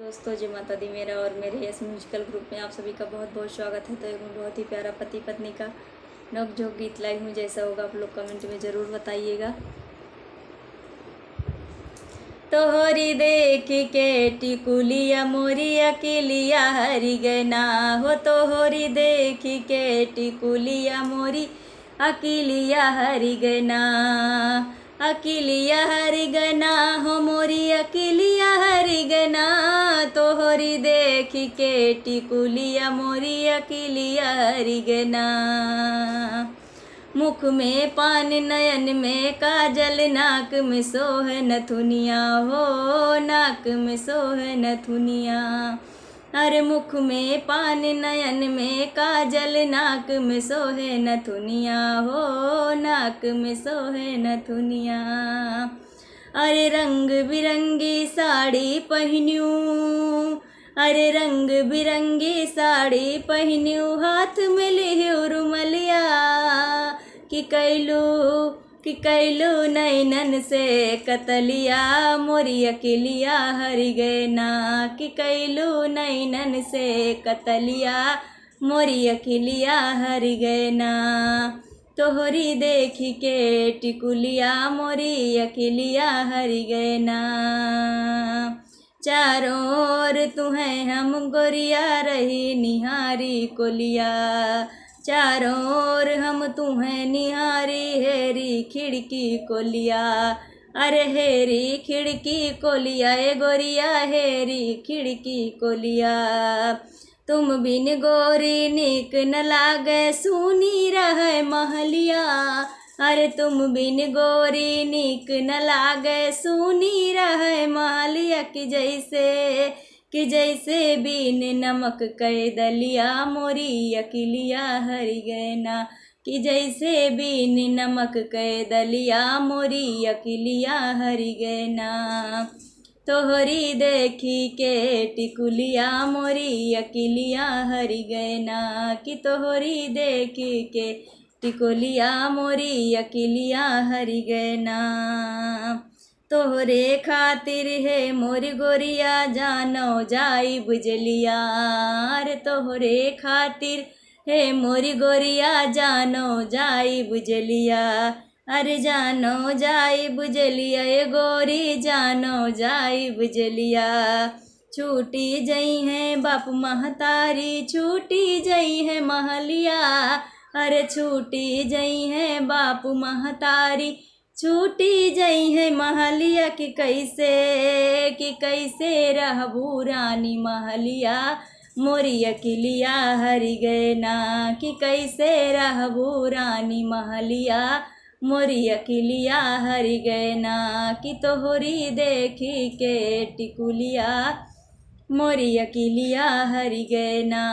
दोस्तों जय माता दी। मेरा और मेरे यस म्यूजिकल ग्रुप में आप सभी का बहुत बहुत स्वागत है। तो एक बहुत ही प्यारा पति पत्नी का नोक-झोंक गीत लाई हूँ। जैसा होगा आप लोग कमेंट में ज़रूर बताइएगा। तोहरी देख के टिकुलिया मोरी अकेलिया हरि गना हो। तोहरी देख के टिकुलिया मोरी अकेलिया हरि गना। अकेलिया हरि गना हो मोरी अकेलिया हरि गना। तोहरी देख के टिकुलिया मोरी अकेलिया हरि गना। मुख में पान नयन में काजल नाक में सोह नथुनिया हो। नाक में सोह नथुनिया। अरे मुख में पान नयन में काजल नाक में सोहे नथुनिया हो। नाक में सोहे नथुनिया। अरे रंग बिरंगी साड़ी पहन्यूं। अरे रंग बिरंगी साड़ी पहन्यूं। हाथ में लिहू रुमलिया। कि कैलू नैनन से कतलिया मोरी अकेलिया हरि गना। कि कैलू नैनन से कतलिया मोरी अकेलिया हरि गना। तोहरी देख के टिकुलिया मोरी अकेलिया हरि गना। चारों ओर तुम्हें हम गोरिया रही निहारी कोलिया। चारों ओर हम तुम्हें निहारी हेरी खिड़की कोलिया। अरे हेरी खिड़की कोलिया ए गोरिया हेरी खिड़की कोलिया। तुम बिन गोरी निक न लागे सुनी रहे महलिया। अरे तुम बिन गोरी निक न लागे सुनी रहे महलिया। कि जैसे बिन नमक कह दलिया मोरी अकेलिया हरि गना। कि जैसे बिन नमक कह दलिया मोरी अकेलिया हरि गना। तोहरी देखी के टिकुलिया मोरी अकेलिया हरि गना। कि तोहरी देखी के टिकुलिया मोरी अकेलिया हरि गना। तोहरे खातिर है मोरी गोरिया जानो जाई बुझलिया। अरे तोहरे खातिर है मोरी गोरिया जानो जाई बुझलिया। अरे जानो जाई बुझलिया ए गोरी जानो जाई बुझलिया। छूटी जई है बाप महतारी छूटी जई है महलिया। अरे छूटी जई है बाप महतारी छूटी जई है महलिया। कि कैसे रहबू रानी महलिया मोरी अकेलिया हरि गना। कि कैसे रहबू रानी महलिया मोरी अकेलिया हरि गना। कि तोहरी देखी के टिकुलिया मोरी अकेलिया हरि गना।